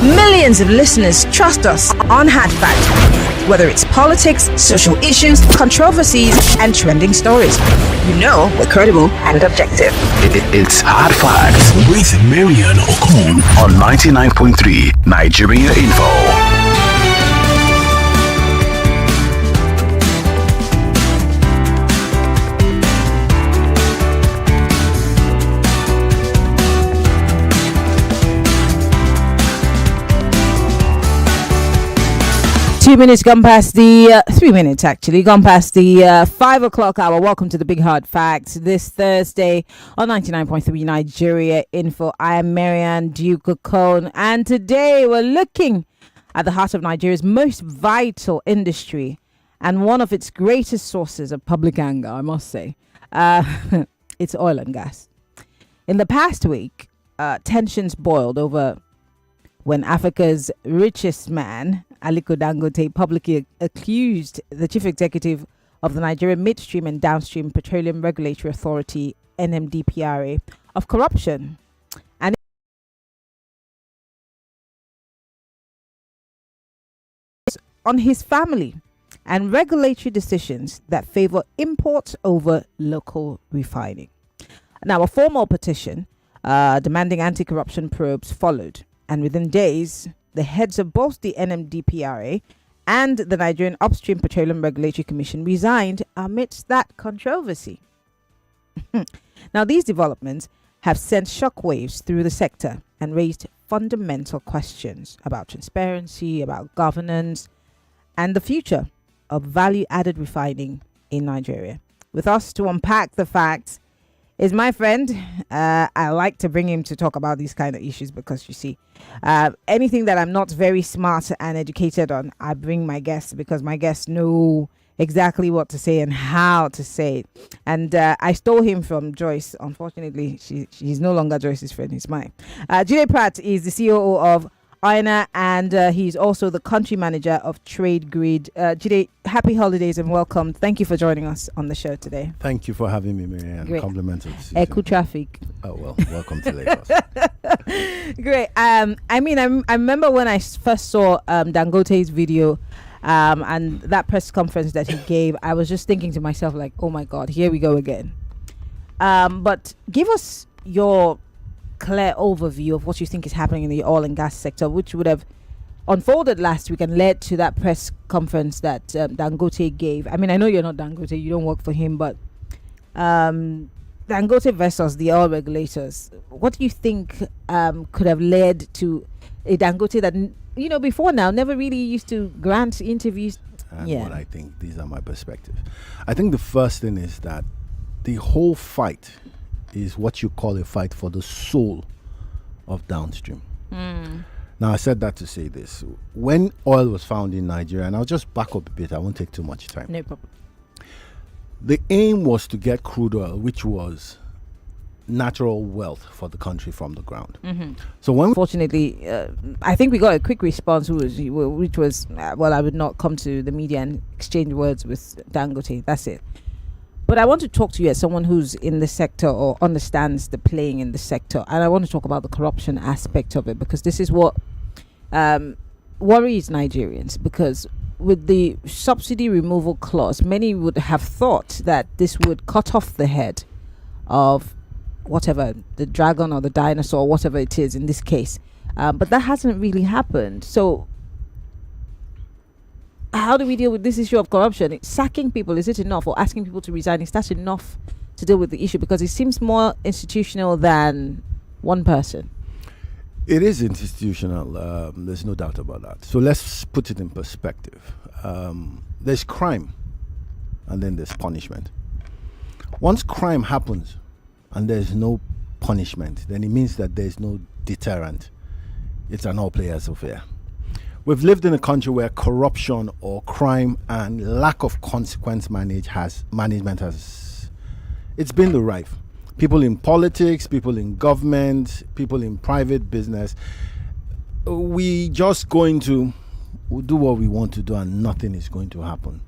Millions of listeners trust us on Hard Fact. Whether it's politics, social issues, controversies, and trending stories, you know we're credible and objective. It's Hard Facts with MaryAnn Okon on 99.3 Nigeria Info. 2 minutes gone past the 3 minutes actually gone past the 5 o'clock hour. Welcome to the Big Hard Facts this Thursday on 99.3 Nigeria Info. I am MaryAnn Okon, and today we're looking at the heart of Nigeria's most vital industry and one of its greatest sources of public anger, I must say. It's oil and gas. In the past week, tensions boiled over when Africa's richest man, Aliko Dangote, publicly accused the chief executive of the Nigerian Midstream and Downstream Petroleum Regulatory Authority, NMDPRA, of corruption. And on his family and regulatory decisions that favor imports over local refining. Now, a formal petition demanding anti-corruption probes followed, and within days, the heads of both the NMDPRA and the Nigerian Upstream Petroleum Regulatory Commission resigned amidst that controversy. Now, these developments have sent shockwaves through the sector and raised fundamental questions about transparency, about governance, and the future of value-added refining in Nigeria. With us to unpack the facts is my friend. I like to bring him to talk about these kind of issues because, you see, anything that I'm not very smart and educated on, I bring my guests because my guests know exactly what to say and how to say it. And I stole him from Joyce. Unfortunately, she's no longer Joyce's friend. He's mine. Jide Pratt is the COO of Okon, and he's also the country manager of Trade Grid. Jide, happy holidays and welcome. Thank you for joining us on the show today. Thank you for having me, MaryAnn. Great. Complimented. Echo traffic. Oh, well, welcome to Lagos. Great. I remember when I first saw Dangote's video and that press conference that he gave, I was just thinking to myself, like, oh my God, here we go again. But give us your clear overview of what you think is happening in the oil and gas sector, which would have unfolded last week and led to that press conference that Dangote gave. I mean, I know you're not Dangote, you don't work for him, but Dangote versus the oil regulators, what do you think could have led to a Dangote that, you know, before now never really used to grant interviews? And what I think, these are my perspectives. I think the first thing is that the whole fight is what you call a fight for the soul of downstream. Now, I said that to say this. When oil was found in Nigeria, and I'll just back up a bit, I won't take too much time. No problem. The aim was to get crude oil, which was natural wealth for the country from the ground. So when Fortunately, I think we got a quick response, which was, well, I would not come to the media and exchange words with Dangote. That's it. But I want to talk to you as someone who's in the sector or understands the playing in the sector. And I want to talk about the corruption aspect of it, because this is what worries Nigerians. Because with the subsidy removal clause, many would have thought that this would cut off the head of whatever, the dragon or the dinosaur, whatever it is in this case. But that hasn't really happened. So how do we deal with this issue of corruption? Sacking people, is it enough? Or asking people to resign, is that enough to deal with the issue? Because it seems more institutional than one person. It is institutional. There's no doubt about that. So let's put it in perspective. There's crime, and then there's punishment. Once crime happens and there's no punishment, then it means that there's no deterrent. It's an all players affair. We've lived in a country where corruption or crime and lack of consequence management has it's been the rife. People in politics, people in government, people in private business, we just going to do what we want to do and nothing is going to happen.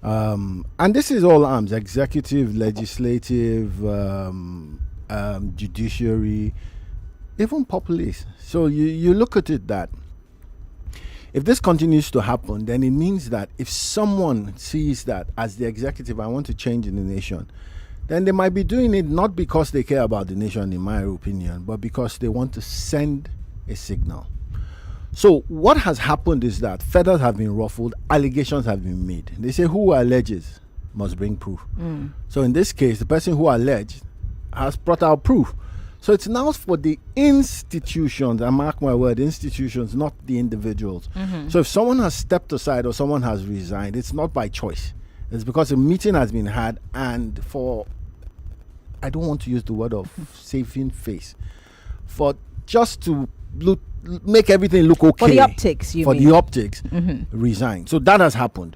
And this is all arms, executive, legislative, judiciary, even police. So you look at it that If this continues to happen, then it means that if someone sees that as the executive, I want to change in the nation, then they might be doing it not because they care about the nation, in my opinion, but because they want to send a signal. So what has happened is that feathers have been ruffled, allegations have been made. They say who alleges must bring proof. So in this case, the person who alleged has brought out proof. So it's now for the institutions, and mark my word, institutions, not the individuals. So if someone has stepped aside or someone has resigned, it's not by choice. It's because a meeting has been had, and for, I don't want to use the word of saving face, for just to make everything look okay. For the optics, you mean? For the optics, resign. So that has happened.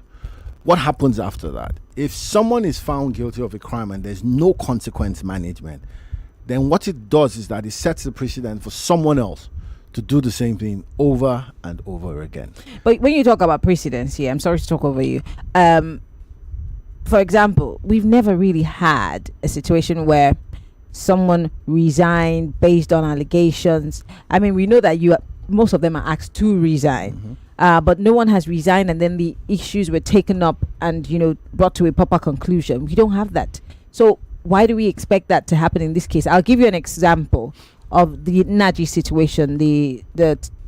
What happens after that? If someone is found guilty of a crime and there's no consequence management, then what it does is that it sets the precedent for someone else to do the same thing over and over again. But when you talk about precedents here, I'm sorry to talk over you. For example, we've never really had a situation where someone resigned based on allegations. I mean, we know that most of them are asked to resign, but no one has resigned and then the issues were taken up and, brought to a proper conclusion. We don't have that. So why do we expect that to happen in this case? I'll give you an example of the Naji situation, the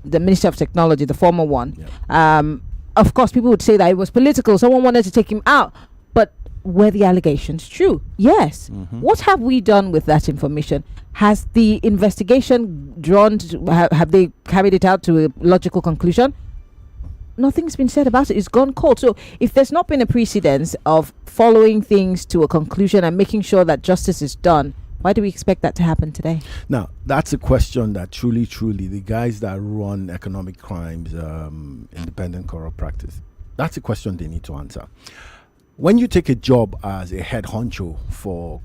Minister of Technology, the former one. Of course, people would say that it was political. Someone wanted to take him out. But were the allegations true? Yes. What have we done with that information? Has the investigation have they carried it out to a logical conclusion? Nothing's been said about it. It's gone cold. So if there's not been a precedence of following things to a conclusion and making sure that justice is done, why do we expect that to happen today? Now, that's a question that truly, the guys that run economic crimes, independent corrupt practice, that's a question they need to answer. When you take a job as a head honcho for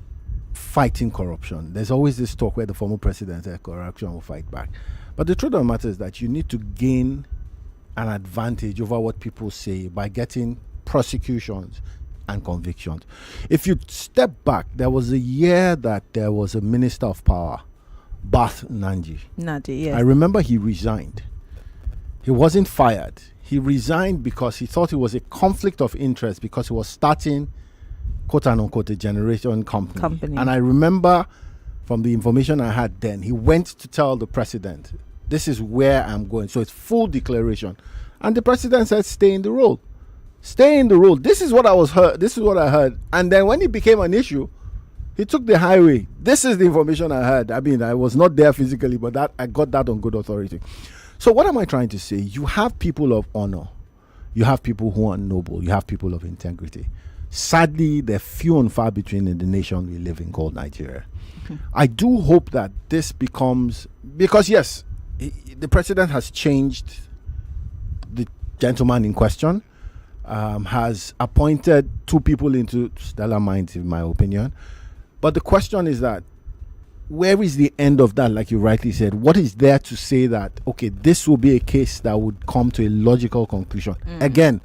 fighting corruption, there's always this talk where the former president said corruption will fight back. But the truth of the matter is that you need to gain an advantage over what people say by getting prosecutions and convictions. If you step back, there was a year that there was a minister of power, Bath Nandi, yes. I remember he resigned. He wasn't fired. He resigned because he thought it was a conflict of interest because he was starting, quote unquote, a generation company. And I remember from the information I had then, he went to tell the president, this is where I'm going. So it's full declaration. And the president said, stay in the role. Stay in the role. This is what I heard. And then when it became an issue, he took the highway. This is the information I heard. I mean, I was not there physically, but that I got that on good authority. So what am I trying to say? You have people of honor. You have people who are noble. You have people of integrity. Sadly, they're few and far between in the nation we live in called Nigeria. I do hope that this becomes, because yes, the president has changed the gentleman in question, has appointed two people into stellar minds, in my opinion. But the question is that, where is the end of that? Like you rightly said, what is there to say that, okay, this will be a case that would come to a logical conclusion? Again,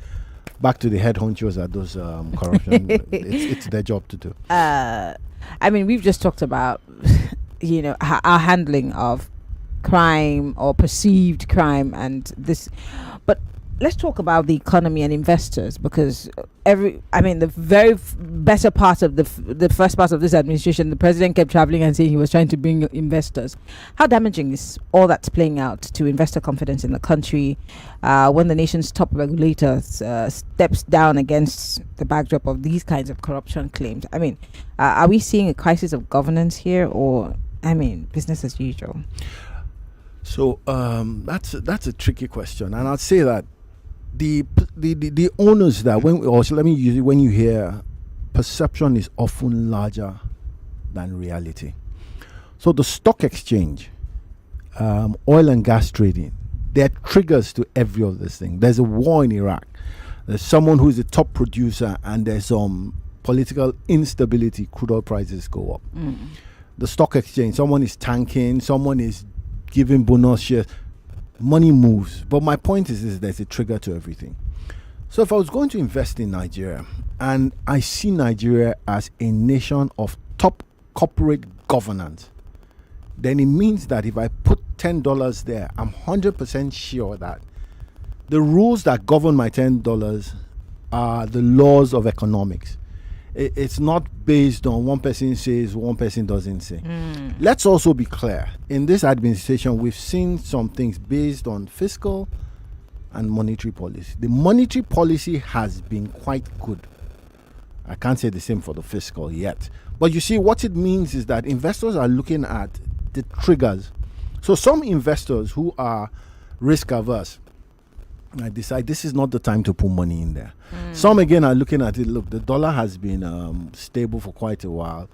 back to the head honchos at those corruption. it's their job to do. I mean, we've just talked about, our handling of crime or perceived crime and this, but let's talk about the economy and investors, because the very better part of the first part of this administration, the president kept traveling and saying he was trying to bring investors. How damaging is all that's playing out to investor confidence in the country when the nation's top regulator steps down against the backdrop of these kinds of corruption claims? I mean, are we seeing a crisis of governance here, or business as usual? So that's a tricky question, and I'd say that the owners that when you hear perception is often larger than reality. So the stock exchange, oil and gas trading, there are triggers to every of this thing. There's a war in Iraq. There's someone who is a top producer, and there's some political instability. Crude oil prices go up. The stock exchange, someone is tanking, someone is giving bonus shares. Money moves. But my point is there's a trigger to everything. So if I was going to invest in Nigeria, and I see Nigeria as a nation of top corporate governance, then it means that if I put $10 there, I'm 100% sure that The rules that govern my $10 are the laws of economics. It's not based on one person says, one person doesn't say. Let's also be clear. In this administration, we've seen some things based on fiscal and monetary policy. The monetary policy has been quite good. I can't say the same for the fiscal yet. But you see, what it means is that investors are looking at the triggers. So some investors who are risk averse, I decide this is not the time to put money in there. Some again are looking at it. Look, the dollar has been stable for quite a while.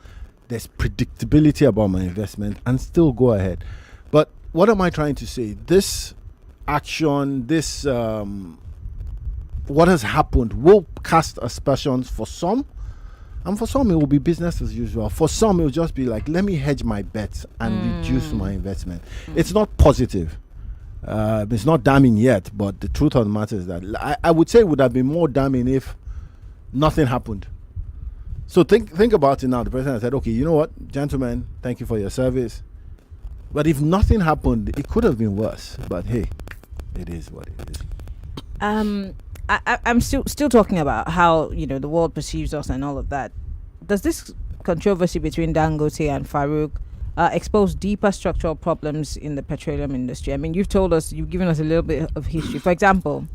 There's predictability about my investment, and still go ahead. But what am I trying to say? This action, what has happened will cast aspersions for some, and for some it will be business as usual. For some it will just be like, let me hedge my bets and reduce my investment. It's not positive. It's not damning yet, but the truth of the matter is that I would say it would have been more damning if nothing happened. So think about it now. The president said, okay, you know what, gentlemen, thank you for your service. But if nothing happened, it could have been worse. But hey, it is what it is. I'm still talking about how, the world perceives us and all of that. Does this controversy between Dangote and Farouk expose deeper structural problems in the petroleum industry? I mean, you've given us a little bit of history. For example,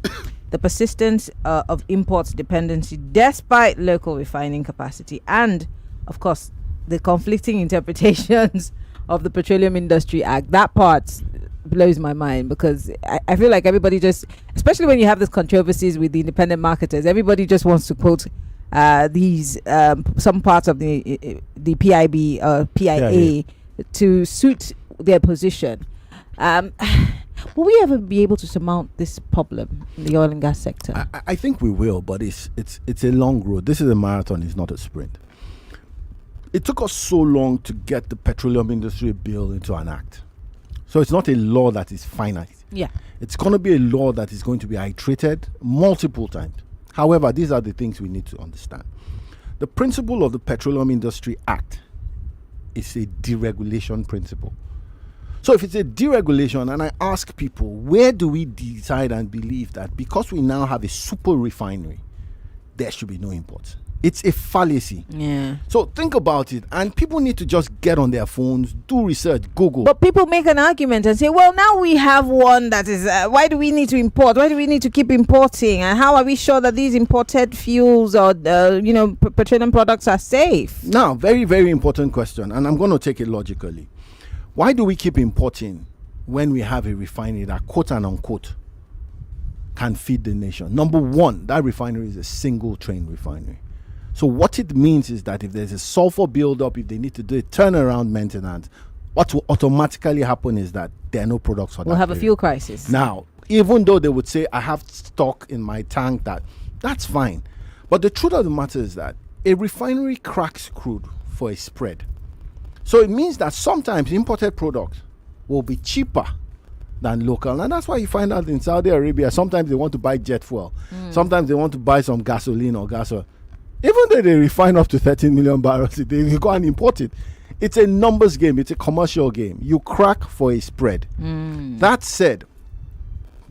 the persistence of imports dependency despite local refining capacity, and of course the conflicting interpretations of the Petroleum Industry Act. That part blows my mind, because I feel like everybody just, especially when you have these controversies with the independent marketers, everybody just wants to quote these some parts of the PIB PIA to suit their position. Will we ever be able to surmount this problem in the oil and gas sector? I think we will, but it's a long road. This is a marathon, it's not a sprint. It took us so long to get the petroleum industry bill into an act. So it's not a law that is finite. Yeah. It's going to be a law that is going to be iterated multiple times. However, these are the things we need to understand. The principle of the Petroleum Industry Act is a deregulation principle. So if it's a deregulation, and I ask people, where do we decide and believe that because we now have a super refinery, there should be no imports? It's a fallacy. Yeah. So think about it, and people need to just get on their phones, do research, Google. But people make an argument and say, well, now we have one that is, why do we need to import? Why do we need to keep importing? And how are we sure that these imported fuels or, petroleum products are safe? Now, very, very important question, and I'm going to take it logically. Why do we keep importing when we have a refinery that, quote and unquote, can feed the nation? Number one, that refinery is a single train refinery. So what it means is that if there's a sulfur buildup, if they need to do a turnaround maintenance, what will automatically happen is that there are no products for that. We'll have period. a fuel crisis. Now, even though they would say, I have stock in my tank, that's fine. But the truth of the matter is that a refinery cracks crude for a spread. So it means that sometimes imported products will be cheaper than local. And that's why you find out in Saudi Arabia, sometimes they want to buy jet fuel. Sometimes they want to buy some gasoline or gas oil. Even though they refine up to 13 million barrels a day, you go and import it. It's a numbers game. It's a commercial game. You crack for a spread. That said,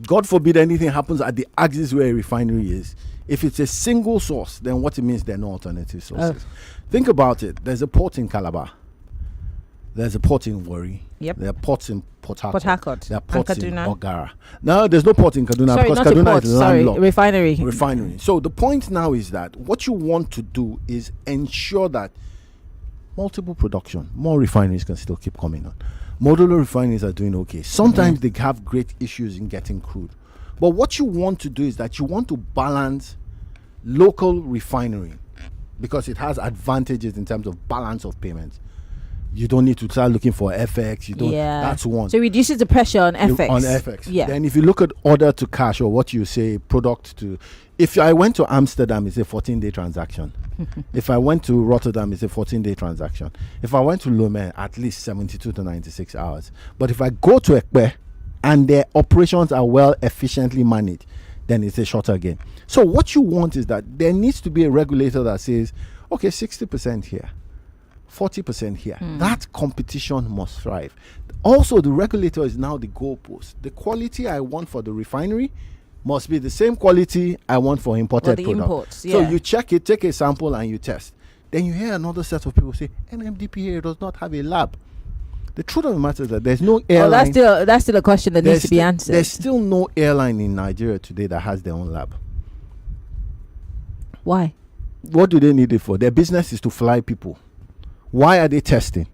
God forbid anything happens at the axis where a refinery is. If it's a single source, then what it means, there are no alternative sources. Think about it. There's a port in Calabar. There's a port in Warri. Yep. There are ports in Port Harcourt. There are And ports in Kaduna. Ogara. No, there's no port in Kaduna because not a Kaduna port, is landlocked. Refinery. So the point now is that what you want to do is ensure that multiple production, more refineries can still keep coming on. Modular refineries are doing okay. Sometimes they have great issues in getting crude. But what you want to do is that you want to balance local refinery because it has advantages in terms of balance of payments. You don't need to start looking for FX. You don't. Yeah. That's one. So it reduces the pressure on FX. On FX. Yeah. Then if you look at order to cash, or what you say product to, if I went to Amsterdam, it's a 14-day transaction. If I went to Rotterdam, it's a 14-day transaction. If I went to Lomé, at least 72 to 96 hours. But if I go to Ekpe and their operations are well efficiently managed, then it's a shorter game. So what you want is that there needs to be a regulator that says, okay, 60% here, 40% here. That competition must thrive. Also, the regulator is now the goalpost. The quality I want for the refinery must be the same quality I want for imported the product. imports, So yeah. you check it, take a sample, and you test. Then you hear another set of people say NMDPRA does not have a lab. The truth of the matter is that there's no airline. That's still a question that needs to be answered. There's still no airline in Nigeria today that has their own lab. Why? What do they need it for? Their business is to fly people. Why are they testing?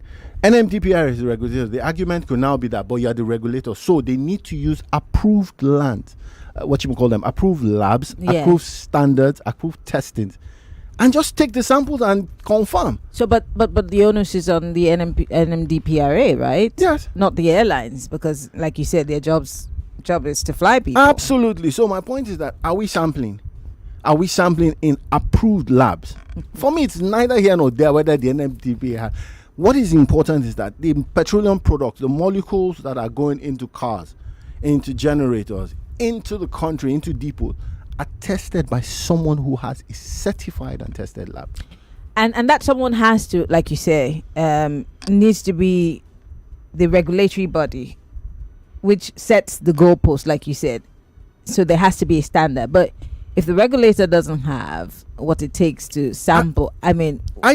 NMDPRA is the regulator. The argument could now be that, but you are the regulator, so they need to use approved land, approved labs, approved standards, approved testing, and just take the samples and confirm. So, but the onus is on the NMDPRA, right? Yes. Not the airlines, because, like you said, their job is to fly people. Absolutely. So my point is that, are we sampling? Are we sampling in approved labs? For me, it's neither here nor there whether the NMDPRA. What is important is that the petroleum products, the molecules that are going into cars, into generators, into the country, into depots, are tested by someone who has a certified and tested lab. And that someone has to, like you say, needs to be the regulatory body, which sets the goalpost, like you said. So there has to be a standard. But if the regulator doesn't have what it takes to sample, I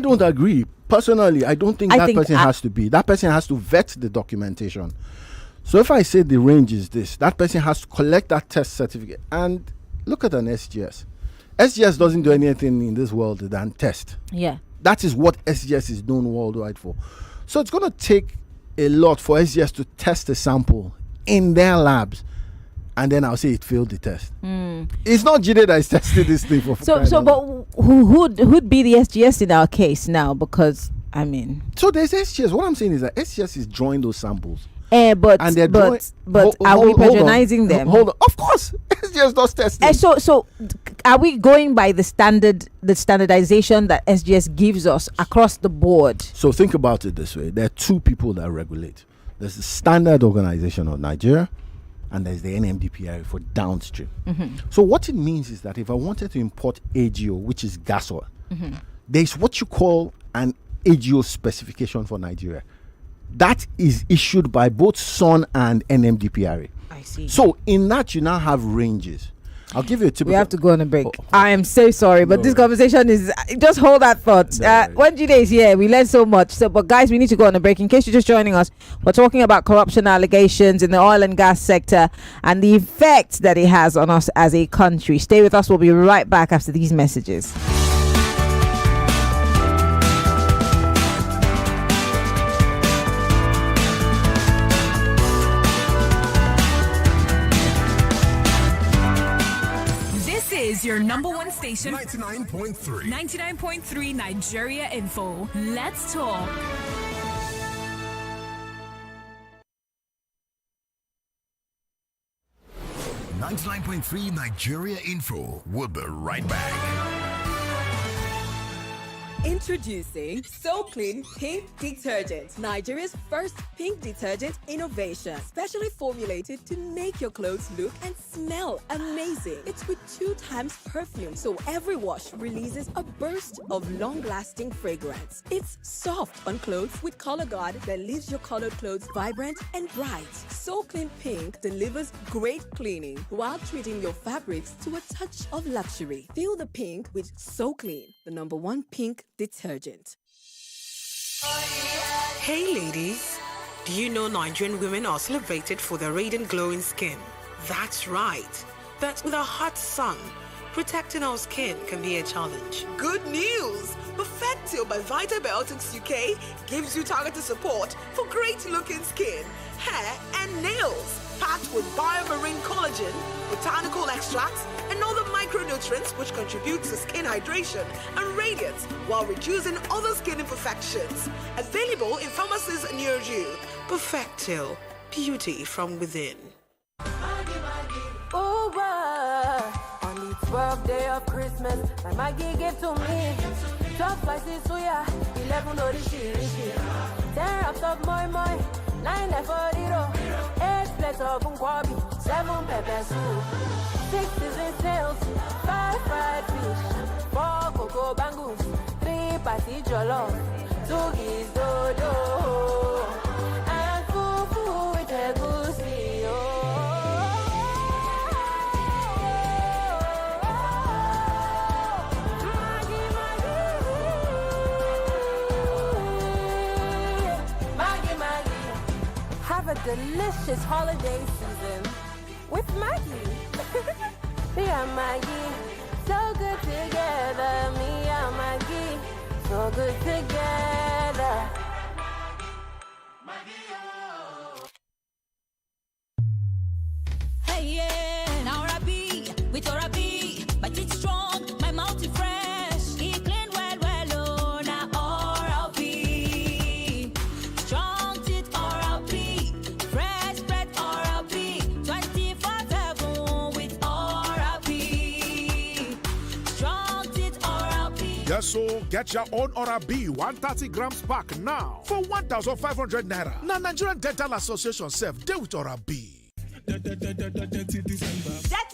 don't agree. Personally, I don't think that person has to be. That person has to vet the documentation. So if I say the range is this, that person has to collect that test certificate. And look at an SGS. SGS doesn't do anything in this world than test. Yeah. That is what SGS is known worldwide for. So it's going to take a lot for SGS to test a sample in their labs. And then I'll say it failed the test. It's not Jide that is testing this thing for. But who'd be the SGS in our case now? Because so there's SGS. What I'm saying is that SGS is drawing those samples. But are we patronizing them? Hold on. Of course, SGS does testing. So are we going by the standardization that SGS gives us across the board? So think about it this way: there are two people that regulate. There's the Standard Organization of Nigeria, and there's the NMDPRA for downstream. So what it means is that if I wanted to import AGO, which is gas oil, there's what you call an AGO specification for Nigeria. That is issued by both SON and NMDPRA. I see. So in that, you now have ranges. I'll give you a tip. We have to go on a break. I am so sorry, but this conversation is... Just hold that thought. When Jide is here, we learn so much. But guys, we need to go on a break. In case you're just joining us, we're talking about corruption allegations in the oil and gas sector and the effect that it has on us as a country. Stay with us. We'll be right back after these messages. Is your number one station 99.3 99.3 Nigeria Info. Let's talk. 99.3 Nigeria Info. We'll be right back. Introducing So Clean Pink Detergent, Nigeria's first pink detergent innovation, specially formulated to make your clothes look and smell amazing. It's with 2 times perfume, so every wash releases a burst of long-lasting fragrance. It's soft on clothes with color guard that leaves your colored clothes vibrant and bright. So Clean Pink delivers great cleaning while treating your fabrics to a touch of luxury. Feel the pink with So Clean, the number 1 pink detergent. Hey ladies, do you know Nigerian women are celebrated for their radiant glowing skin? That's right. But with a hot sun, protecting our skin can be a challenge. Good news! Perfectio by Vitabiotics UK gives you targeted support for great looking skin, hair and nails. Packed with biomarine collagen, botanical extracts, and other micronutrients which contribute to skin hydration and radiance while reducing other skin imperfections. Available in pharmacies near you. Perfectil, beauty from within. On the 12th day of Christmas, my Maggie gave to me 12 slices suya, 11 orishi, 10 wraps of moi moi, 9 efodiro, 8 plates of unkwabi, 7 pepper soup, 6 season snails, 5 fried fish, 4 cocoa bangus, 3 pasi jollof, 2 giz dodo, and fufu with egusi. delicious holiday season with Maggie. Me and Maggie, so good together. Me and Maggie, so good together. Hey, yeah, now Rabi, with Rabi, but it's strong, my mouth is fresh, it clean well, oh, now R.L.P. Strong teeth R.L.P. Fresh bread R.L.P. 24/7 with R.L.P. Strong teeth R.L.P. Yes, so get your own Oral-B 130 grams pack now for 1,500 naira. Now Nigerian Dental Association serve day with Oral-B. Dirty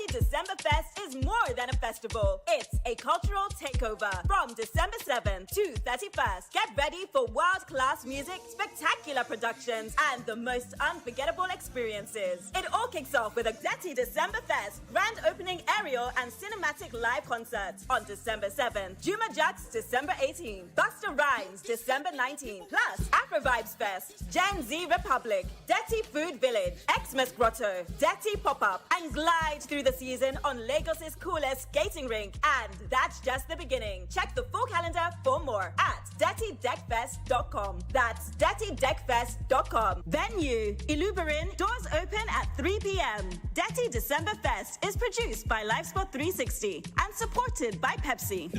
December Fest is more than a festival. It's a cultural takeover from December 7th to 31st. Get ready for world-class music, spectacular productions, and the most unforgettable experiences. It all kicks off with a Dirty December Fest grand opening aerial and cinematic live concerts on December 7th. Juma Jux December 18th. Busta Rhymes December 19th. Plus Afro Vibes Fest, Gen Z Republic, Dirty Food Village, Xmas Grotto, Dirty Pop-Up, and glide through the season on Lagos's coolest skating rink. And that's just the beginning. Check the full calendar for more at dirtydeckfest.com. That's dirtydeckfest.com. Venue, Iluberin, doors open at 3 p.m. Dirty December Fest is produced by Livesport 360 and supported by Pepsi.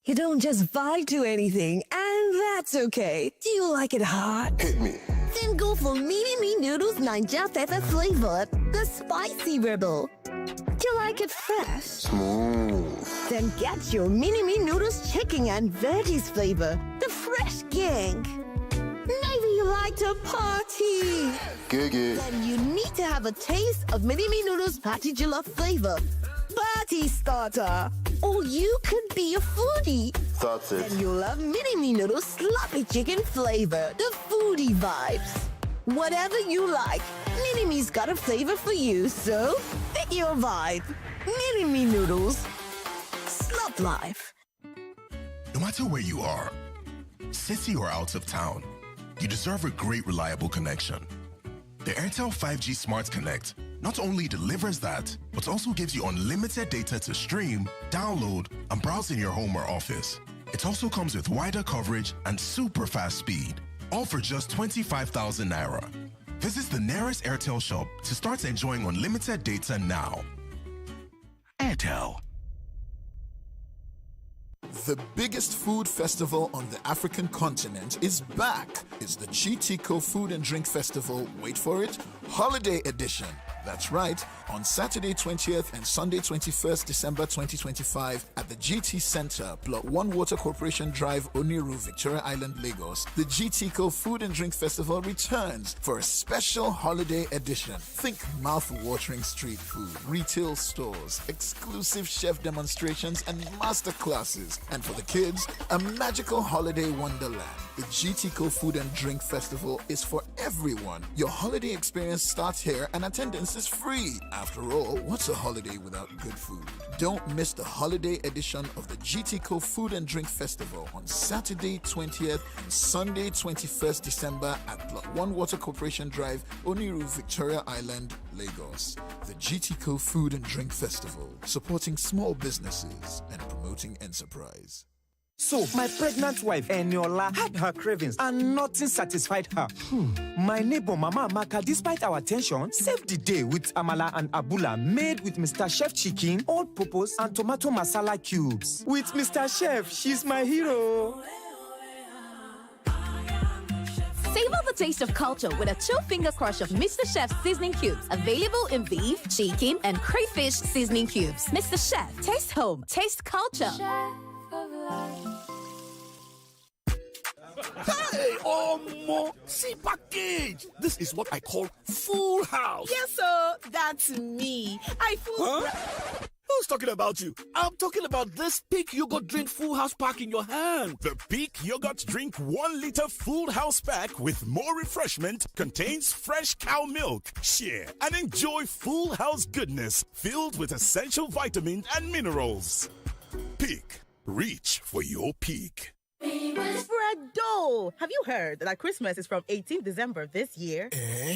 You don't just vibe to anything, and that's okay. Do you like it hot? Hit me. Then go for Mini Me Noodles Ninja Pepper flavored, the spicy rebel. Do you like it fresh? Smooth. Then get your Mini Me Noodles chicken and veggies flavor, the fresh king. Maybe you like to party. Giggy. Then you need to have a taste of Mini Me Noodles Patty Jollof flavor, party starter. Or you could be a foodie. That's it. And you'll love Mini Me Noodles sloppy chicken flavor, the foodie vibes. Whatever you like, Mini Me's got a flavor for you, so pick your vibe. Mini Me Noodles. Slop life. No matter where you are, city or out of town, you deserve a great reliable connection. The Airtel 5G Smart Connect not only delivers that, but also gives you unlimited data to stream, download, and browse in your home or office. It also comes with wider coverage and super fast speed, all for just 25,000 naira. Visit the nearest Airtel shop to start enjoying unlimited data now. Airtel. The biggest food festival on the African continent is back. It's the GTCO Food and Drink Festival, wait for it, Holiday Edition. That's right, on Saturday 20th and Sunday 21st December 2025 at the GT Center, Plot 1 Water Corporation Drive, Oniru, Victoria Island, Lagos, the GTCO Food and Drink Festival returns for a special holiday edition. Think mouth-watering street food, retail stores, exclusive chef demonstrations, and master classes. And for the kids, a magical holiday wonderland. The GTCO Food and Drink Festival is for everyone. Your holiday experience starts here and attendance is free. After all, what's a holiday without good food? Don't miss the holiday edition of the GTCO Food and Drink Festival on Saturday 20th and Sunday 21st December at Plot 1 Water Corporation Drive, Oniru, Victoria Island, Lagos. The GTCO Food and Drink Festival, supporting small businesses and promoting enterprise. So, my pregnant wife, Eniola, had her cravings and nothing satisfied her. My neighbor, Mama Amaka, despite our tension, saved the day with amala and abula made with Mr. Chef chicken, all-purpose, and tomato masala cubes. With Mr. Chef, she's my hero. Savor the taste of culture with a 2-finger crush of Mr. Chef's seasoning cubes. Available in beef, chicken, and crayfish seasoning cubes. Mr. Chef, taste home, taste culture. Hey, Omo! See package! This is what I call full house. Yes, sir. That's me. Huh? Who's talking about you? I'm talking about this Peak Yogurt Drink Full House pack in your hand. The Peak Yogurt Drink 1 liter Full House pack with more refreshment contains fresh cow milk. Share and enjoy full house goodness filled with essential vitamins and minerals. Peak. Reach for your peak. Fredo! Have you heard that Christmas is from 18th December this year?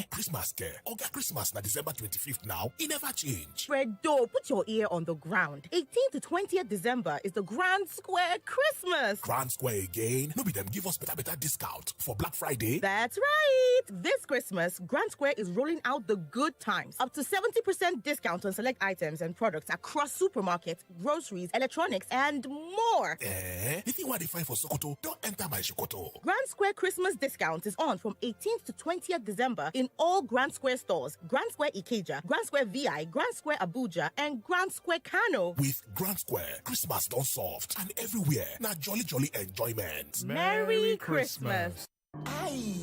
Christmas care. Oga Christmas na December 25th now. It never change. Fredo, put your ear on the ground. 18th to 20th December is the Grand Square Christmas. Grand Square again? No be them give us better discount for Black Friday? That's right. This Christmas, Grand Square is rolling out the good times. Up to 70% discount on select items and products across supermarkets, groceries, electronics, and more. If you want to find for Sokoto, don't enter my Sokoto. Grand Square Christmas discount is on from 18th to 20th December in all Grand Square stores. Grand Square Ikeja, Grand Square VI, Grand Square Abuja, and Grand Square Kano. With Grand Square, Christmas done soft and everywhere. Now jolly enjoyment. Merry Christmas. Aye,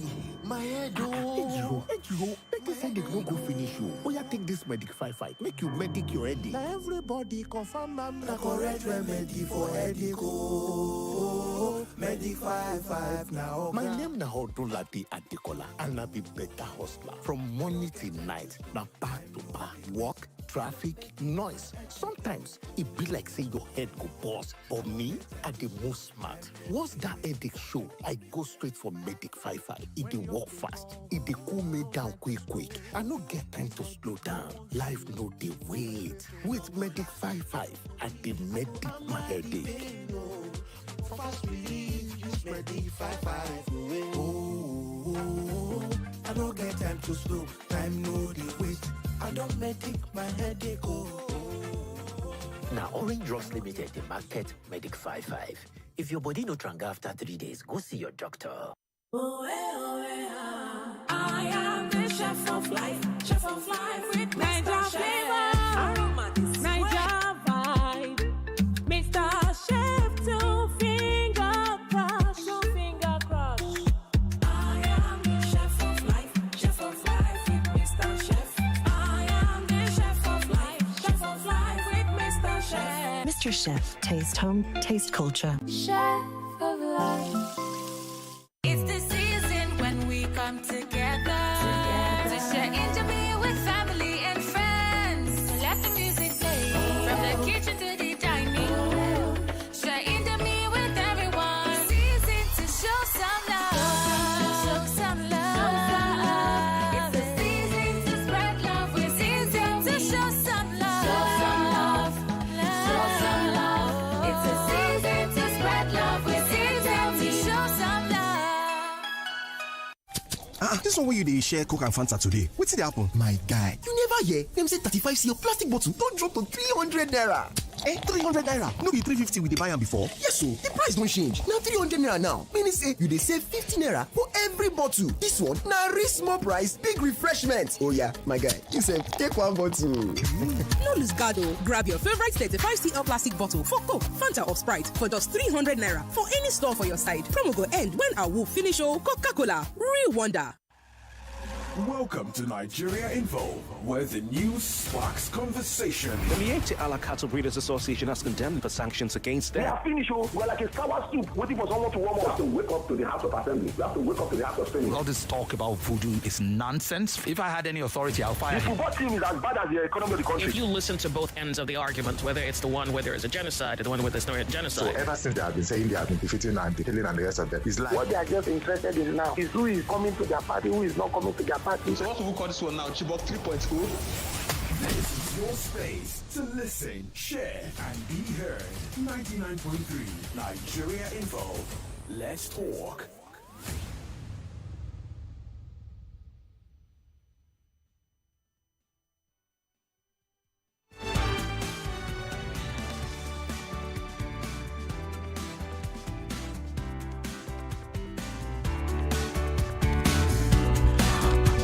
my head oh. Make this headache no go finish you. Oh yeah, take this Medic 5-5. Make you medic your headache. Now everybody confirm I'm the correct remedy for headache oh. Medic 5-5 now. My name na Hodulati Adekola and I be better hustler. From morning till night, now back to back. Work, traffic, noise. Sometimes it be like say your head go bust. But me, I the most smart. Once that headache show, I go straight for Medic 5-5. It dey work fast. It dey cool me down quick. I no get time to slow down. Life no dey wait. With Medic 5-5, I dey medic my headache. Fast relief, use Medic 5-5. Oh, I no get time to slow. Time no dey wait. I don't medic my headache. Now, Orange Drugs Limited, the market Medic 5-5. If your body no tranga after 3 days, go see your doctor. I am the chef of life with Niger flavor, Niger vibe, Mr. Chef, two finger crush. I am the chef of life with Mr. Chef. I am the chef of life with Mr. Chef. Mr. Chef, taste home, taste culture. Chef of life. It's the season when we come together to share intimacy with family and friends. Let the music play from the kitchen to the dining room. Share intimacy with everyone. Season to show some love. Show some love. It's the season to spread love. We're season to show some love. Show some love. Show some love. It's a season to spread love. We're season to show some love. This one where you dey share Coke and Fanta today. What's it happen? My guy, you never hear them say 35cl plastic bottle don't drop to 300 naira. 300 naira. No be 350 we dey buy am before. Yes, so the price don't change. Now 300 naira now. Meaning say you dey save 50 naira for every bottle. This one na real small price, big refreshment. Oh yeah, my guy, you say take one bottle. No lose guard, grab your favorite 35cl plastic bottle for Coke, Fanta or Sprite for just 300 naira for any store for your side. Promo go end when our will finish. Coca-Cola, real wonder. Welcome to NigeriaInfo, where the news sparks conversation. The Miete Ala Cattle Breeders Association has condemned the sanctions against them. They are finished. We're like a sour soup waiting for someone to warm up. We have to wake up to the House of Assembly. We have to wake up to the House of Senate. All this talk about voodoo is nonsense. If I had any authority, I'll fire him. The football team is as bad as the economy of the country. If you listen to both ends of the argument, whether it's the one where there is a genocide or the one where there's no genocide. So ever since they have been saying they have been defeating and killing and the rest of them, it's like what they are just interested in now is who is coming to their party, who is not coming to their party. So what we call this one now, Chibok 3.0. This is your space to listen, share, and be heard. 99.3 Nigeria Info. Let's talk.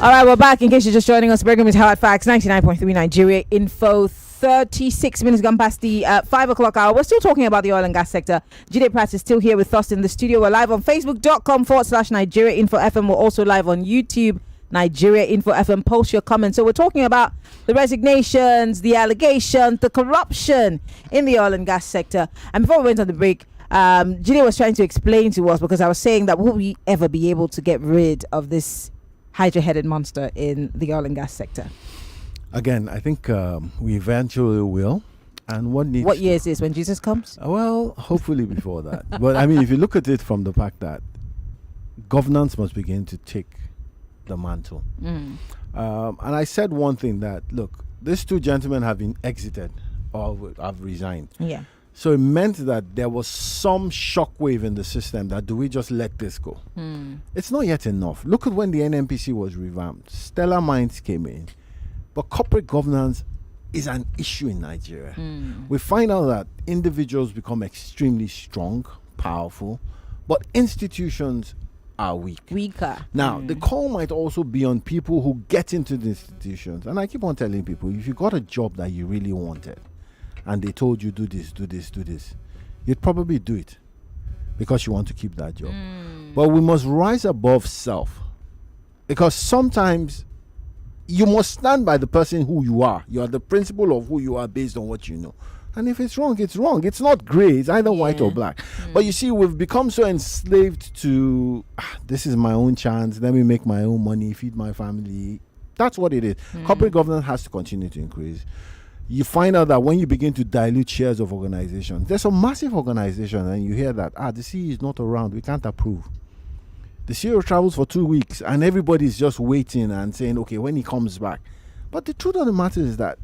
All right, we're back. In case you're just joining us, program is Hard Facts, 99.3 Nigeria Info. 36 minutes gone past the 5 o'clock hour. We're still talking about the oil and gas sector. Jide Pratt is still here with us in the studio. We're live on Facebook.com/Nigeria Info FM. We're also live on YouTube, Nigeria Info FM. Post your comments. So we're talking about the resignations, the allegations, the corruption in the oil and gas sector. And before we went on the break, Jide was trying to explain to us, because I was saying that will we ever be able to get rid of this hydra-headed monster in the oil and gas sector? Again, I think we eventually will. And what year is this, when Jesus comes? Well, hopefully before that. But I mean, if you look at it from the fact that governance must begin to take the mantle. And I said one thing, that, look, these two gentlemen have been exited or have resigned. Yeah. So it meant that there was some shockwave in the system that, do we just let this go? It's not yet enough. Look at when the NMPC was revamped. Stellar minds came in. But corporate governance is an issue in Nigeria. We find out that individuals become extremely strong, powerful, but institutions are weaker. Now, the call might also be on people who get into the institutions. And I keep on telling people, if you got a job that you really wanted, and they told you do this, you'd probably do it because you want to keep that job. But we must rise above self, because sometimes you must stand by the person who you are. You are the principle of who you are based on what you know. And if it's wrong, it's wrong. It's not gray. It's either white or black. But you see, we've become so enslaved to, this is my own chance. Let me make my own money, feed my family. That's what it is. Corporate governance has to continue to increase. You find out that when you begin to dilute shares of organizations, there's a massive organization, and you hear that, the CEO is not around, we can't approve. The CEO travels for 2 weeks, and everybody's just waiting and saying, okay, when he comes back. But the truth of the matter is that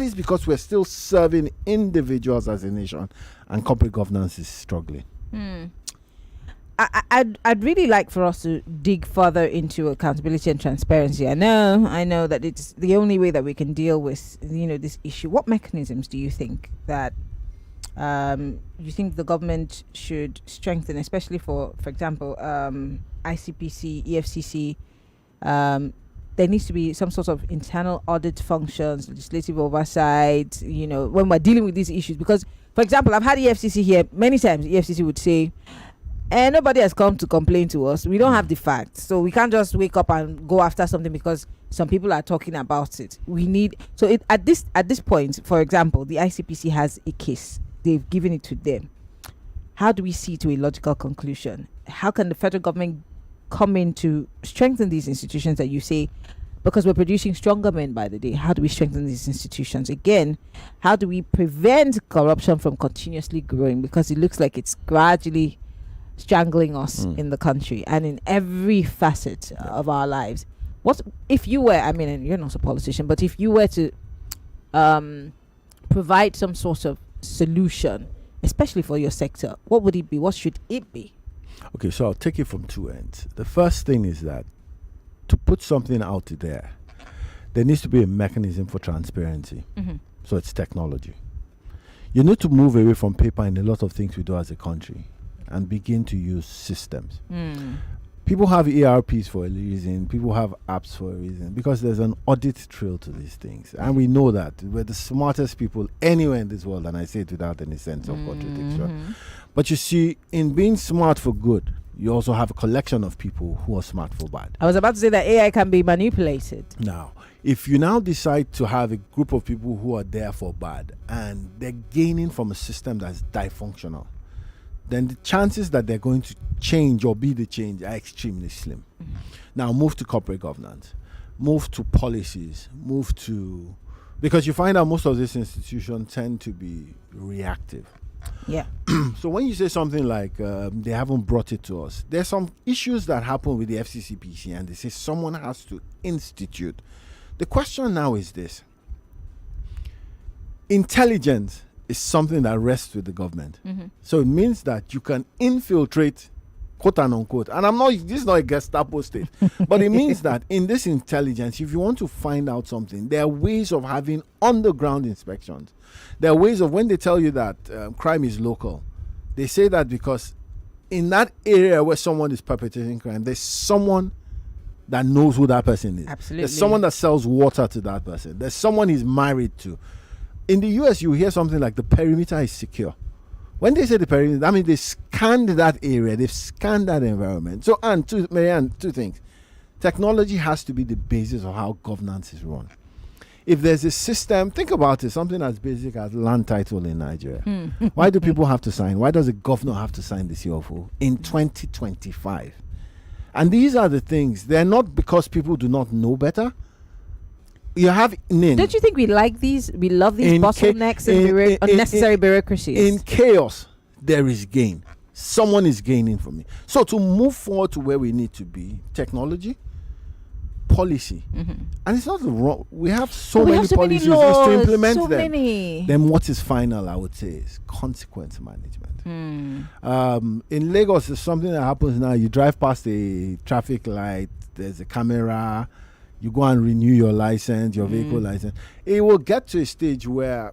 is because we're still serving individuals as a nation, and corporate governance is struggling. I'd really like for us to dig further into accountability and transparency. I know that it's the only way that we can deal with this issue. What mechanisms do you think that you think the government should strengthen, especially for example, ICPC, EFCC? There needs to be some sort of internal audit functions, legislative oversight, when we're dealing with these issues. Because, for example, I've had EFCC here many times. EFCC would say, nobody has come to complain to us. We don't have the facts. So we can't just wake up and go after something because some people are talking about it. We need... So at this point, for example, the ICPC has a case. They've given it to them. How do we see to a logical conclusion? How can the federal government come in to strengthen these institutions that you say, because we're producing stronger men by the day? How do we strengthen these institutions? Again, how do we prevent corruption from continuously growing? Because it looks like it's gradually strangling us in the country and in every facet of our lives. What if you were, and you're not a politician, but if you were to provide some sort of solution, especially for your sector, what would it be? What should it be? Okay, so I'll take it from two ends. The first thing is that to put something out there needs to be a mechanism for transparency. So it's technology. You need to move away from paper in a lot of things we do as a country and begin to use systems. People have ERPs for a reason. People have apps for a reason, because there's an audit trail to these things. And we know that we're the smartest people anywhere in this world, and I say it without any sense of contradiction. But you see, in being smart for good, you also have a collection of people who are smart for bad. I was about to say that AI can be manipulated. Now, if you now decide to have a group of people who are there for bad, and they're gaining from a system that's dysfunctional, then the chances that they're going to change or be the change are extremely slim. Now, move to corporate governance, move to policies, because you find out most of these institutions tend to be reactive. Yeah. So when you say something like they haven't brought it to us, there's some issues that happen with the FCCPC, and they say someone has to institute. The question now is this: intelligence is something that rests with the government. So it means that you can infiltrate, quote and unquote, and this is not a Gestapo state, but it means that in this intelligence, if you want to find out something, there are ways of having underground inspections. There are ways of, when they tell you that crime is local, they say that because in that area where someone is perpetrating crime, there's someone that knows who that person is. Absolutely. There's someone that sells water to that person. There's someone he's married to. In the US, you hear something like the perimeter is secure. When they say the perimeter, I mean they scanned that area, they've scanned that environment. So, MaryAnn, two things. Technology has to be the basis of how governance is run. If there's a system, think about it, something as basic as land title in Nigeria. Why do people have to sign? Why does a governor have to sign the CFO in 2025? And these are the things. They're not because people do not know better. you have Don't you think we like these? We love these bottlenecks and unnecessary bureaucracies. In chaos, there is gain. Someone is gaining from it. So to move forward to where we need to be, technology, policy, and it's not wrong. We have so many policies to implement them. Many. Then what is final? I would say is consequence management. In Lagos, there's something that happens now. You drive past a traffic light. There's a camera. You go and renew your license, your vehicle license. It will get to a stage where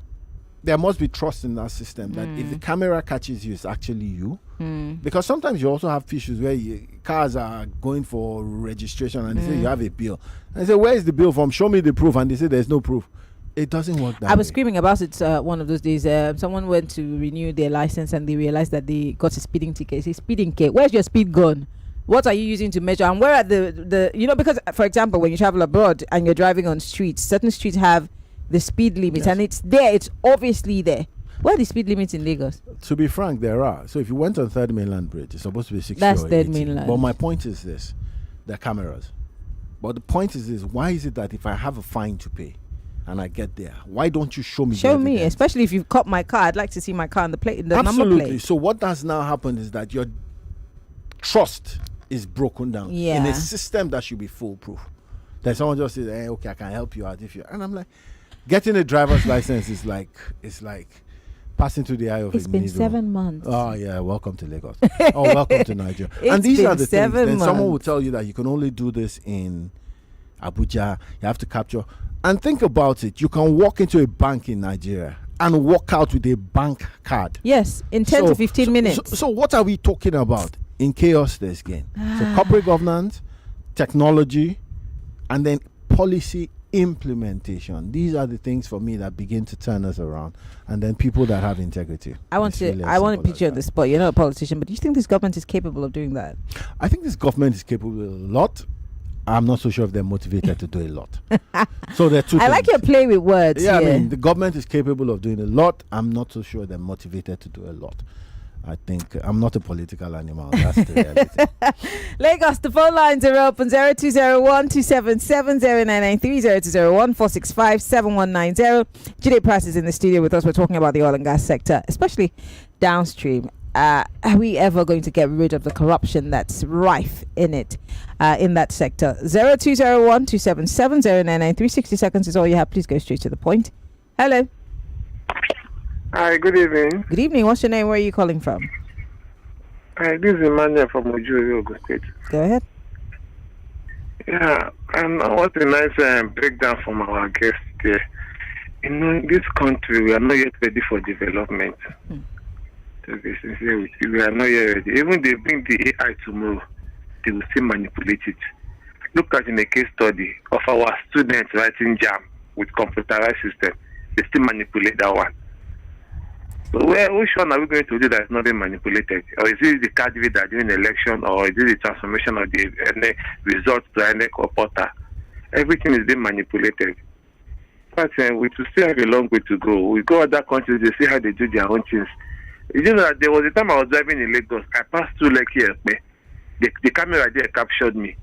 there must be trust in that system that if the camera catches you, it's actually you. Because sometimes you also have issues where cars are going for registration and they say you have a bill. And they say, where is the bill from? Show me the proof. And they say there's no proof. It doesn't work that way. I was screaming about it one of those days. Someone went to renew their license and they realized that they got a speeding ticket. It's a speeding ticket. Where's your speed gun? What are you using to measure? And where are the because, for example, when you travel abroad and you're driving on streets, certain streets have the speed limit and it's there. It's obviously there. Where are the speed limits in Lagos? To be frank, there are. So if you went on Third Mainland Bridge, it's supposed to be 60 That's or 80. Third Mainland. But my point is this. There are cameras. But the point is this. Why is it that if I have a fine to pay and I get there, why don't you show me Show me, especially if you've caught my car. I'd like to see my car on the plate, the number plate. So what has now happened is that your trust is broken down in a system that should be foolproof. That someone just says, hey, okay, I can help you out if you, and I'm like, getting a driver's license is like, it's like passing through the eye of a needle. It's been 7 months. Oh yeah, welcome to Lagos. Oh, welcome to Nigeria. And these are the things. Then someone will tell you that you can only do this in Abuja. You have to capture. And think about it. You can walk into a bank in Nigeria and walk out with a bank card. Yes, in 10 to 15 minutes. So what are we talking about? In chaos, there's gain. So corporate governance, technology, and then policy implementation. These are the things for me that begin to turn us around. And then people that have integrity. I want to put you on the spot. You're not a politician, but do you think this government is capable of doing that? I think this government is capable of a lot. I'm not so sure if they're motivated to do a lot. So there are two things. Like your play with words. Yeah, I mean, the government is capable of doing a lot. I'm not so sure they're motivated to do a lot. I think I'm not a political animal. That's the reality. Lagos, the phone lines are open 0201 277 0993 0201 465 7190. Jide Price is in the studio with us. We're talking about the oil and gas sector, especially downstream. Are we ever going to get rid of the corruption that's rife in it, in that sector? 0201 277 0993. 60 seconds is all you have. Please go straight to the point. Hello. Hi, good evening. Good evening. What's your name? Where are you calling from? Hi, this is Emmanuel from Oju, Ogun State. Go ahead. Yeah, and what a nice breakdown from our guest there. In this country, we are not yet ready for development. To be sincere with you, we are not yet ready. Even they bring the AI tomorrow, they will still manipulate it. Look at in a case study of our students writing JAM with computerized system. They still manipulate that one. So which one are we going to do that is not being manipulated? Or is it the card reader during the election, or is it the transformation of the results to INEC or Porter? Everything is being manipulated. But we still have a long way to go. We go other countries, they see how they do their own things. You know that there was a time I was driving in Lagos. I passed through Lekki Epe. The camera there captured me.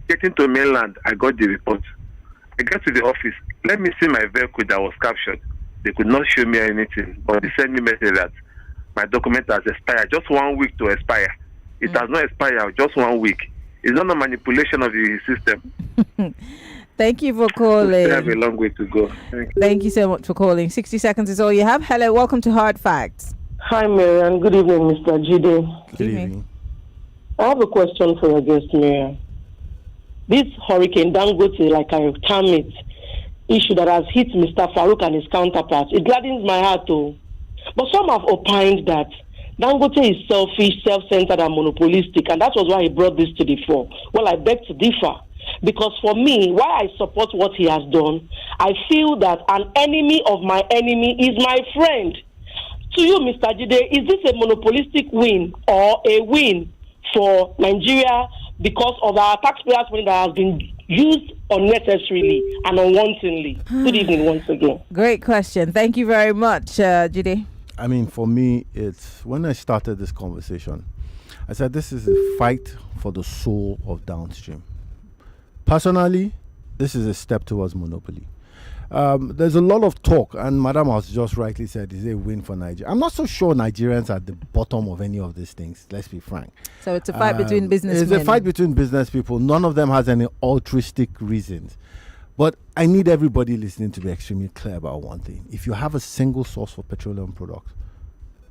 Getting to mainland, I got the report. I got to the office. Let me see my vehicle that was captured. They could not show me anything, but they sent me a message that my document has expired. Just 1 week to expire. It has not expired, just 1 week. It's not a manipulation of the system. Thank you for calling. We have a long way to go. Thank you so much for calling. 60 seconds is all you have. Hello, welcome to Hard Facts. Hi, MaryAnn. Good evening, Mr. Jide. Good evening. I have a question for your guest, MaryAnn. This hurricane, Dangote, like I term it, issue that has hit Mr. Farouk and his counterparts, it gladdens my heart, too. But some have opined that Dangote is selfish, self-centered, and monopolistic, and that was why he brought this to the fore. Well, I beg to differ. Because for me, why I support what he has done, I feel that an enemy of my enemy is my friend. To you, Mr. Jide, is this a monopolistic win or a win for Nigeria because of our taxpayers' money that has been used unnecessarily and unwantingly? Good evening once again. Great question. Thank you very much, Jide. I mean, for me, it's when I started this conversation, I said this is a fight for the soul of downstream. Personally, this is a step towards monopoly. There's a lot of talk, and Madam has just rightly said, is a win for Nigeria. I'm not so sure Nigerians are at the bottom of any of these things, let's be frank. So it's a fight between businessmen. It's a fight between business people. None of them has any altruistic reasons. But I need everybody listening to be extremely clear about one thing. If you have a single source for petroleum products,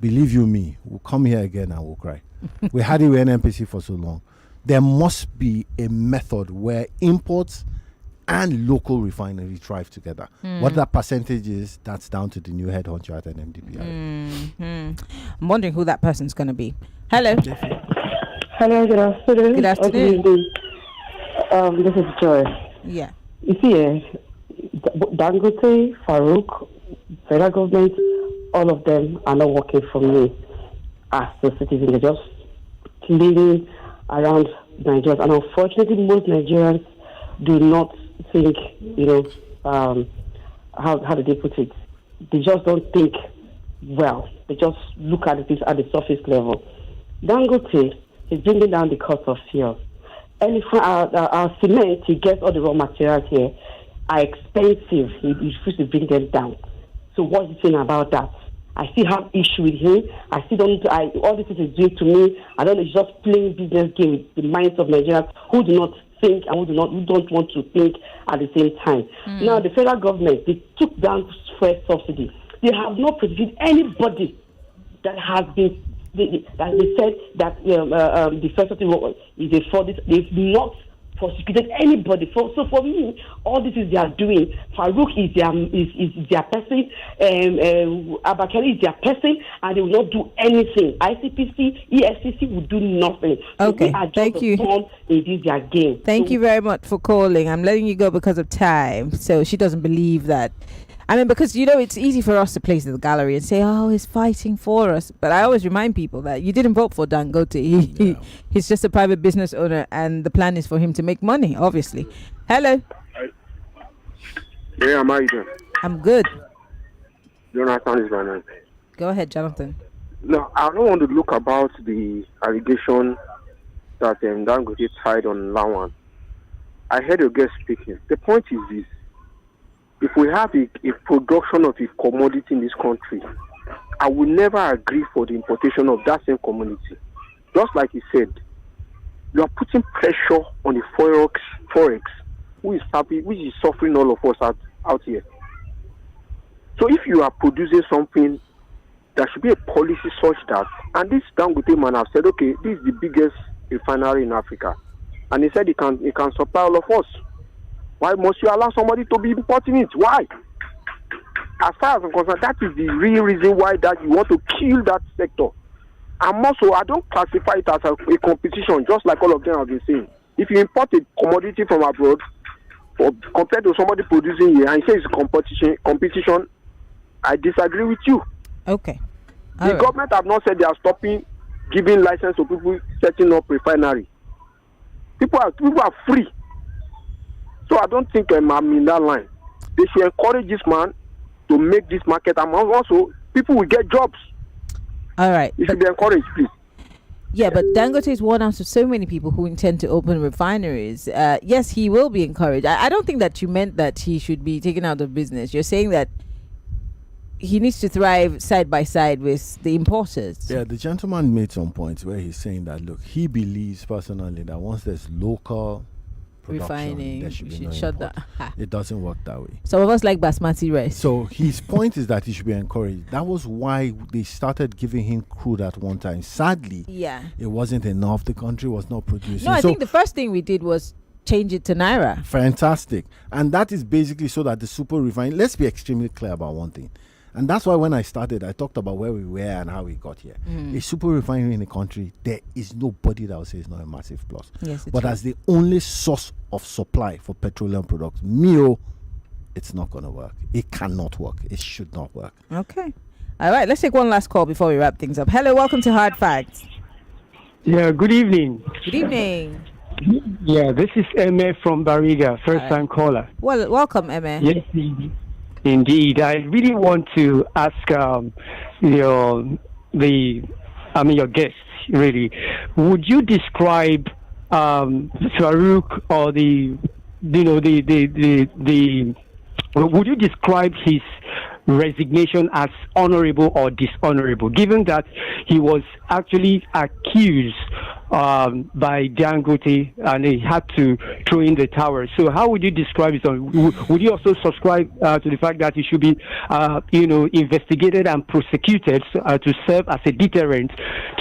believe you me, we'll come here again and we'll cry. We had it with NMPC for so long. There must be a method where imports and local refinery thrive together. What that percentage is, that's down to the new head honcho at NMDPRA. I'm wondering who that person's going to be. Hello. Hello, good afternoon. Good afternoon. This is Joy. Yeah. You see, Dangote, Farouk, federal government, all of them are not working for me as a citizen. They're just living around Nigeria. And unfortunately, most Nigerians do not think, how do they put it? They just don't think well. They just look at it at the surface level. Dangote is bringing down the cost of fuel. And our cement, he gets all the raw materials here, are expensive. He refused to bring them down. So what's he saying about that? I still have issue with him. I still don't. All this is doing to me. I don't know. It's just playing business game with the minds of Nigerians who do not think and who don't want to think at the same time. Now the federal government, they took down fuel subsidy. They have not prosecuted anybody that has been. They said that the first subsidy is a fraud. They've not prosecuted anybody. So for me, all this is they are doing. Farouk is their person, Abakari is their person, and they will not do anything. ICPC, EFCC will do nothing. Okay, thank you. It is their game. Thank you very much for calling. I'm letting you go because of time. So she doesn't believe that. I mean, because, it's easy for us to place in the gallery and say, oh, he's fighting for us. But I always remind people that you didn't vote for Dangote. He's just a private business owner, and the plan is for him to make money, obviously. Hello. Yeah, how are you doing? I'm good. Jonathan is my name. Go ahead, Jonathan. No, I don't want to look about the allegation that Dangote tied on Lawan. I heard your guest speaking. The point is this. If we have a production of a commodity in this country, I will never agree for the importation of that same commodity. Just like he said, you are putting pressure on the forex, which is suffering all of us out here. So if you are producing something, there should be a policy such that, and this Dangote man have said, okay, this is the biggest refinery in Africa, and he said he can supply all of us. Why must you allow somebody to be importing it? Why? As far as I'm concerned, that is the real reason why that you want to kill that sector. And also, I don't classify it as a competition, just like all of them have been saying. If you import a commodity from abroad, or compared to somebody producing here, and you say it's competition, I disagree with you. Okay. The government have not said they are stopping giving license to people setting up refinery. People are free. So I don't think I'm in that line. They should encourage this man to make this market, and also people will get jobs. All right. It should be encouraged, please. Yeah, but Dangote is one out of so many people who intend to open refineries. Yes, he will be encouraged. I don't think that you meant that he should be taken out of business. You're saying that he needs to thrive side by side with the importers. Yeah, the gentleman made some points where he's saying that, look, he believes personally that once there's local refining, there should be no shut import. that. It doesn't work that way. Some of us like basmati rice. So his point is that he should be encouraged. That was why they started giving him crude at one time. Sadly, it wasn't enough. The country was not producing. No, I think the first thing we did was change it to Naira. Fantastic. And that is basically so that the super refining, let's be extremely clear about one thing. And that's why when I started, I talked about where we were and how we got here. A super refinery in the country, there is nobody that will say it's not a massive plus. Yes, but as the only source of supply for petroleum products, it's not going to work. It cannot work. It should not work. Okay. All right, let's take one last call before we wrap things up. Hello, welcome to Hard Facts. Yeah, good evening. Good evening. Yeah, this is Eme from Bariga, first-time caller. Well, welcome, Eme. Yes, indeed. I really want to ask your guests, really. Would you describe Farouk or the would you describe his resignation as honorable or dishonorable, given that he was actually accused by Dangote and he had to throw in the towel? So how would you describe it? Would you also subscribe to the fact that he should be, investigated and prosecuted to serve as a deterrent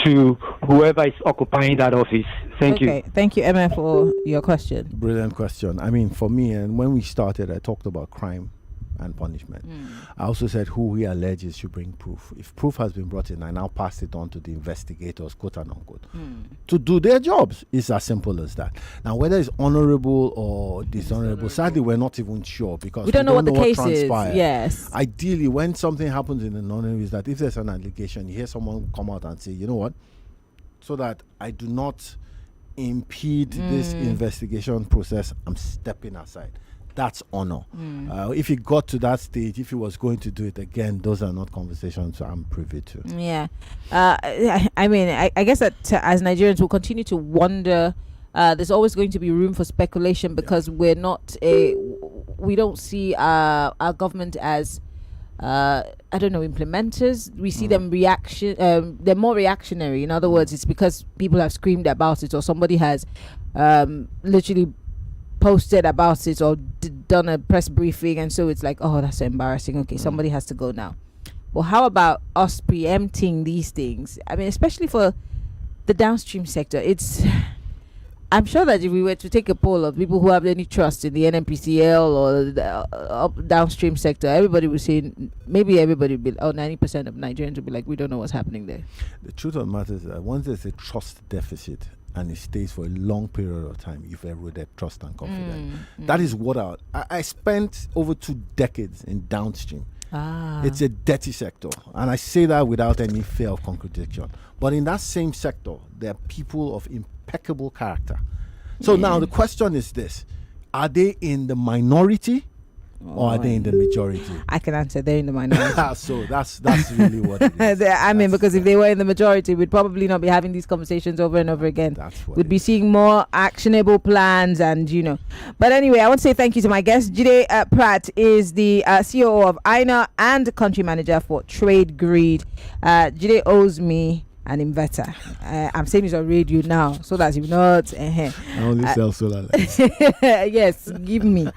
to whoever is occupying that office? Thank you. Thank you, Emma, for your question. Brilliant question. I mean, for me, and when we started, I talked about crime and punishment. I also said who we alleges should bring proof. If proof has been brought in, I now pass it on to the investigators, quote and unquote, to do their jobs. It's as simple as that. Now, whether it's honorable or dishonorable, sadly, we're not even sure because we don't know what the case transpired. is. Yes. Ideally, when something happens in an honorable, is that if there's an allegation, you hear someone come out and say, you know what, so that I do not impede this investigation process, I'm stepping aside. That's honor. If he got to that stage, if he was going to do it again, those are not conversations I'm privy to. Yeah. I mean, I guess that as Nigerians, we'll continue to wonder. There's always going to be room for speculation because we don't see our government as implementers. We see them they're more reactionary. In other words, it's because people have screamed about it or somebody has literally posted about it or done a press briefing, and so it's like, oh, that's so embarrassing. Okay, somebody has to go now. Well, how about us preempting these things? I mean, especially for the downstream sector, I'm sure that if we were to take a poll of people who have any trust in the NMPCL or the downstream sector, everybody would say, maybe everybody would be, 90% of Nigerians would be like, we don't know what's happening there. The truth of the matter is that once there's a trust deficit and it stays for a long period of time, you've eroded trust and confidence. That is what I spent over 2 decades in downstream. It's a dirty sector, and I say that without any fear of contradiction. But in that same sector, there are people of impeccable character. So now the question is this: are they in the minority or are they in the majority? I can answer, they're in the minority. So that's really what it is. Because if they were in the majority, we'd probably not be having these conversations over and over again. We'd be seeing more actionable plans and, But anyway, I want to say thank you to my guest. Jide Pratt is the CEO of INA and country manager for Trade Greed. Jide owes me an inverter. I'm saying it's on radio now so that you're not I only sell solar lights. Yes, give me.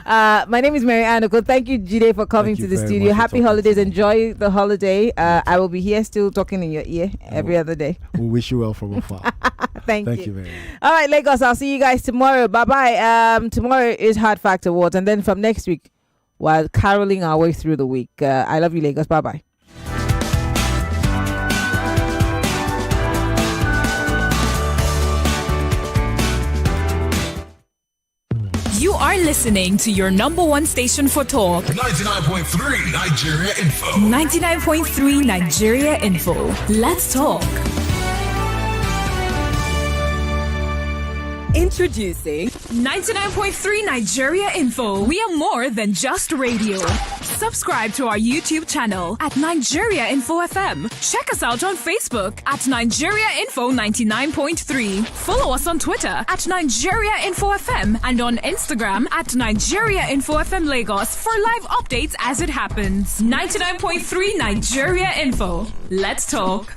My name is MaryAnn Okon. Thank you, Jide, for coming to the studio. Happy holidays. Enjoy the holiday. I will be here still talking in your ear every other day. We wish you well from afar. Thank you very much. All right, Lagos, I'll see you guys tomorrow. Bye-bye. Tomorrow is Hard Fact Awards, and then from next week, while caroling our way through the week. I love you, Lagos. Bye-bye. You are listening to your number one station for talk. 99.3 Nigeria Info. 99.3 Nigeria Info. Let's talk. Introducing 99.3 Nigeria Info. We are more than just radio. Subscribe to our YouTube channel at Nigeria Info FM. Check us out on Facebook at Nigeria Info 99.3. Follow us on Twitter at Nigeria Info FM and on Instagram at Nigeria Info FM Lagos for live updates as it happens. 99.3 Nigeria Info. Let's talk.